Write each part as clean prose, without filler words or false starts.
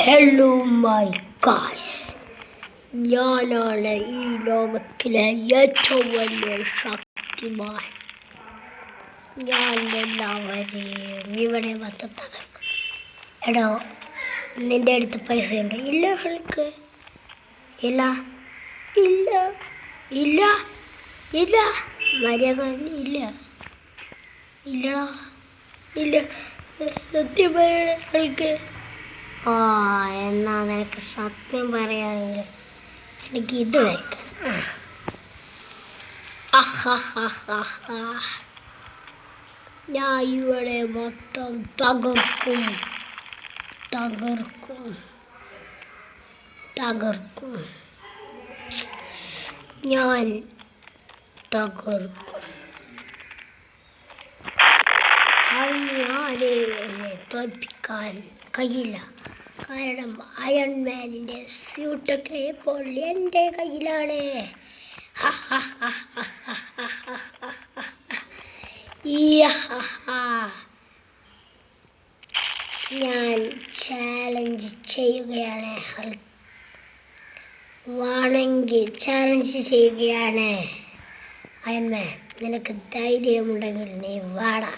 Hello my guys, ഞാനാണ് ഈ ലോകത്തിലെ ഏറ്റവും വലിയ ശക്തിമാൻ. ഞാൻ എല്ലാവരെയും ഇവിടെ വന്ന് തകർക്കും. എടോ, നിന്റെ അടുത്ത് പൈസയുണ്ട്? ഇല്ല ഹൾക്ക്, ഇല്ല ഇല്ല ഇല്ല ഇല്ല മര്യാദ ഇല്ല ഇല്ലടാ ഇല്ല, സത്യം പറയണ ഹൾക്ക്. എന്നാ നിനക്ക് സത്യം പറയുകയാണെങ്കിൽ എനിക്ക് ഇത് വയ്ക്കാം. ഞാൻ ഇവിടെ മൊത്തം തകർക്കും തകർക്കും തകർക്കും ഞാൻ തകർക്കും. എന്നെ തോൽപ്പിക്കാൻ കഴിയില്ല, കാരണം അയൺമാനിൻ്റെ സ്യൂട്ടൊക്കെ ഇപ്പോൾ എൻ്റെ കയ്യിലാണ്. ഞാൻ ചാലഞ്ച് ചെയ്യുകയാണ്, വേണമെങ്കിൽ ചാലഞ്ച് ചെയ്യുകയാണ്. അയൺമാൻ, നിനക്ക് ധൈര്യമുണ്ടെങ്കിൽ നീ വാടാ.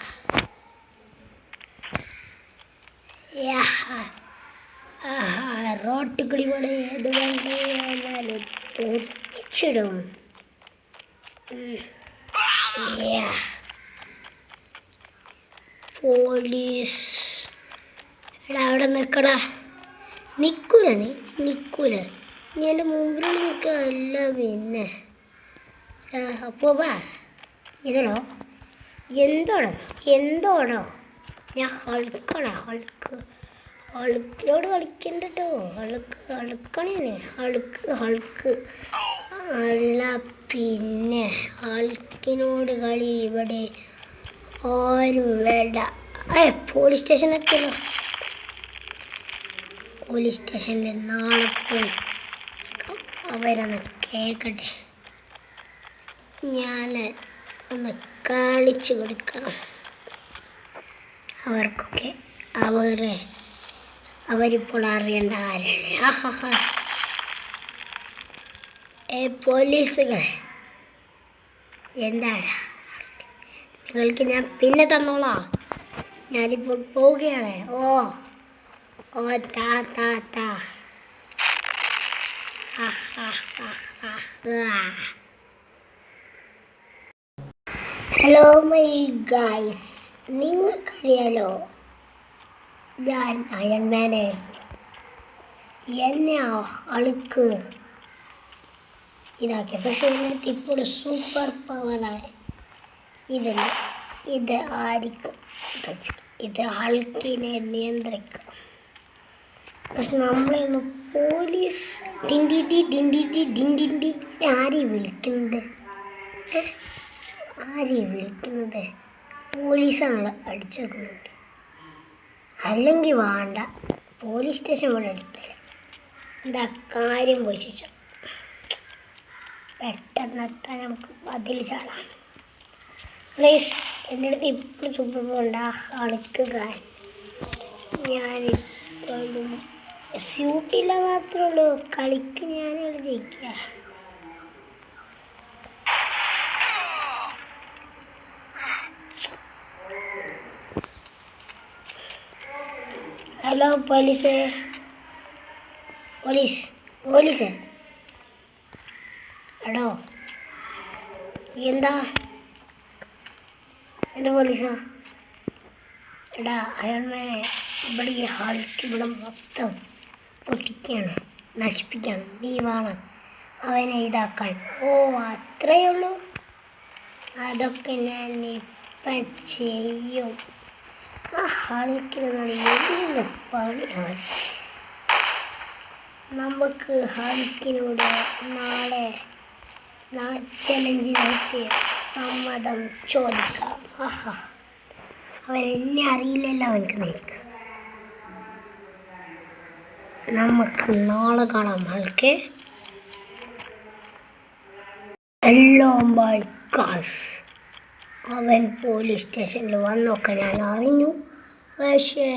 റോട്ടുകൂടി പോലെ അതുകൊണ്ട് ഞാൻ തെറിച്ചിടും. പോലീസ്, എടാ അവിടെ നിൽക്കടാ. നിൽക്കൂല, നീ നിൽക്കൂല, നീ എൻ്റെ മുമ്പിൽ നിൽക്കല്ല. പിന്നെ അപ്പോൾ വാ. ഇതോ എന്തോടോ ഞാൻ ഹൾക്കാണ്. ഹൾക്കിനോട് കളിക്കണ്ട കേട്ടോ. ഹൾക്കണേ ഹൾക്ക് അല്ല. പിന്നെ ഹൾക്കിനോട് കളി ഇവിടെ ആരും വേണ്ട. പോലീസ് സ്റ്റേഷനൊക്കെയല്ലോ. പോലീസ് സ്റ്റേഷനിൽ നാളെ പോയി അവരൊന്ന് കേൾക്കട്ടെ. ഞാൻ ഒന്ന് കാണിച്ചു കൊടുക്കാം അവർക്കൊക്കെ. അവരിപ്പോൾ അറിയേണ്ട ആരാണ്. പോലീസുകൾ, എന്താണ് നിങ്ങൾക്ക് ഞാൻ പിന്നെ തന്നോളാം. ഞാനിപ്പോൾ പോവുകയാണ്. ഓ താ. ഹലോ മൈ ഗൈസ്, നിങ്ങൾക്കറിയാലോ ഞാൻ അയൺമാനെ. എന്നെ ഹൾക്ക് ഇതാക്കി, പക്ഷേ എനിക്ക് ഇപ്പോൾ സൂപ്പർ പവറായി. ഇത് ആയിരിക്കും, ഇത് ഹൾക്കിനെ നിയന്ത്രിക്കും. പക്ഷെ നമ്മളൊന്ന് പോലീസ് ഡിൻഡിണ്ടി ആരെയും വിളിക്കുന്നത് പോലീസാണല്ലോ അടിച്ചു വെക്കുന്നുണ്ട്. അല്ലെങ്കിൽ വേണ്ട, പോലീസ് സ്റ്റേഷൻ ഇവിടെ എടുത്തില്ല. എന്താ കാര്യം പോയി ചോദിച്ചോ. പെട്ടെന്നെത്താൻ നമുക്ക് അതിൽ ചാടാം. പ്ലീസ്, എൻ്റെ അടുത്ത് ഇപ്പോഴും സൂപ്പർ പോകണ്ട. കളിക്കുക. ഞാനിപ്പോഴും സ്യൂട്ടില്ല മാത്രമേ ഉള്ളൂ. കളിക്ക് ഞാനവിടെ ജയിക്കുക. ഹലോ പോലീസ്, എടോ എന്താ പോലീസാ? എടാ അയൺമാനെ, ഇവിടെ ഈ ഹൾക്ക് ഇവിടെ മൊത്തം പൊട്ടിക്കുകയാണ്, നശിപ്പിക്കുകയാണ്. നീ വേണം അവനെ ഇതാക്കാൻ. അത്രയേ ഉള്ളൂ. അതൊക്കെ ഞാൻ ഇപ്പം ചെയ്യും. ഹൾക്കിന് എന്ത് പണിയാണ്. നമുക്ക് ഹൾക്കിനോട് നാളെ ചലഞ്ചിനായിട്ട് സമ്മതം ചോദിക്കാം. അവൻ എന്നെ അറിയില്ലല്ലോ. അവനക്ക് നമുക്ക് നാളെ കാണാം. ഹൾക്ക്, ഹലോ മൈ ഗായ്സ്, അവൻ പോലീസ് സ്റ്റേഷനിൽ വന്നൊക്കെ ഞാൻ അറിഞ്ഞു. പക്ഷേ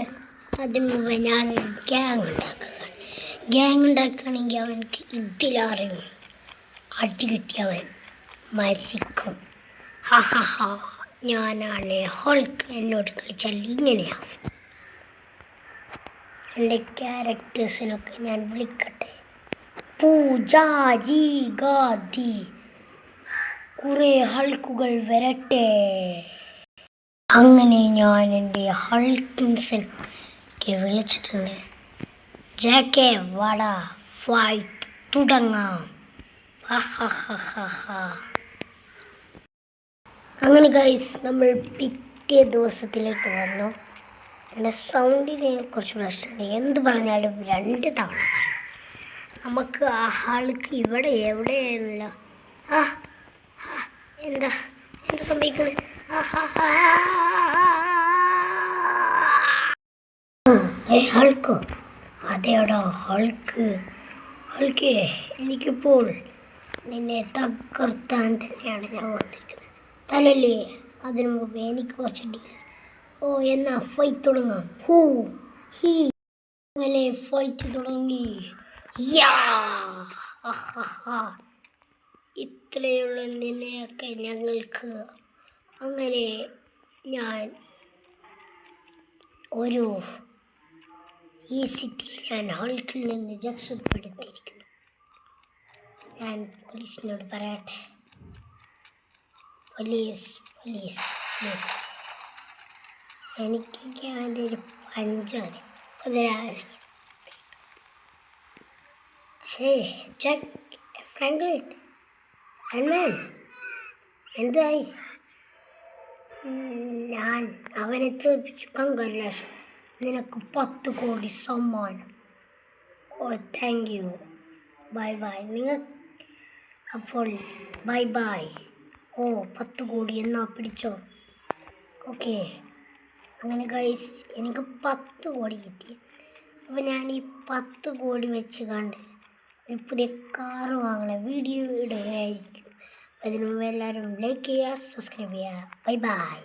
അതിന് മുമ്പ് ഞാനൊരു ഗ്യാങ് ഉണ്ടാക്കുകയാണെങ്കിൽ അവനക്ക് ഇതിലറിയും അടി കിട്ടിയവൻ മരിക്കും. ഹാ ഹാ ഹാ, ഞാനാണ് ഹോൾക്ക്. എന്നോട് കളിച്ചാൽ ഇങ്ങനെയാവും. എൻ്റെ ക്യാരക്ടേഴ്സിനൊക്കെ ഞാൻ വിളിക്കട്ടെ. പൂജാരി ഗാദി, കുറേ ഹൾക്കുകൾ വരട്ടെ. അങ്ങനെ ഞാൻ എൻ്റെ ഹൾക്കിൻസിനൊക്കെ വിളിച്ചിട്ടുണ്ട്. ജാക്കെ വാടാ, ഫൈറ്റ് തുടങ്ങാം. അങ്ങനെ ഗൈസ്, നമ്മൾ പിറ്റേ ദിവസത്തിലേക്ക് വന്നു. പിന്നെ സൗണ്ടിന് കുറച്ച് പ്രശ്നമുണ്ട്. എന്ത് പറഞ്ഞാലും 2 തവണ നമുക്ക് ആ ആൾക്ക് ഇവിടെ എവിടെയായിരുന്നല്ലോ. എന്താ സംഭവിക്കുന്നത്? ഹൾക്കോ? അതെയോടോ ഹൾക്കേ, എനിക്കിപ്പോൾ നിന്നെ തകർത്താൻ തന്നെയാണ് ഞാൻ വന്നിരിക്കുന്നത്. തലല്ലേ? അതിനു മുമ്പ് എനിക്ക് കുറച്ച് ഡീൽ. ഓ, എന്നാ ഫൈറ്റ് തുടങ്ങാം. അങ്ങനെ ഫൈറ്റ് തുടങ്ങി. ഇത്രയുള്ള നിന്നെയൊക്കെ ഞങ്ങൾക്ക്. അങ്ങനെ ഞാൻ ഈ സിറ്റിയിൽ ഞാൻ ഹൾക്കിൽ നിന്ന് രക്ഷപ്പെടുത്തിയിരിക്കുന്നു. ഞാൻ പോലീസിനോട് പറയട്ടെ. പോലീസ്, എനിക്കൊക്കെ അവൻ്റെ ഒരു പഞ്ചാണ്. ജാക്ക്, ഫ്രാങ്ക്ലിൻ, എന്തായി? ഞാൻ അവനെ തോൽപ്പിച്ചു. കൺഗ്രാറ്റുലേഷൻ, നിനക്ക് 10 കോടി സമ്മാനം. ഓ, താങ്ക് യു. ബൈ. അപ്പോൾ ബൈ. ഓ, 10 കോടി എന്നാ പിടിച്ചോ. ഓക്കെ. അങ്ങനെ ഗൈസ്, എനിക്ക് 10 കോടി കിട്ടി. അപ്പോൾ ഞാൻ ഈ 10 കോടി വെച്ച് കണ്ട് ഒരു പുതിയ കാറ് വാങ്ങണ വീഡിയോ ഇടുകയായിരിക്കും. അതിനു മുമ്പ് എല്ലാവരും ലൈക്ക് ചെയ്യുക, സബ്സ്ക്രൈബ് ചെയ്യുക. ബൈ.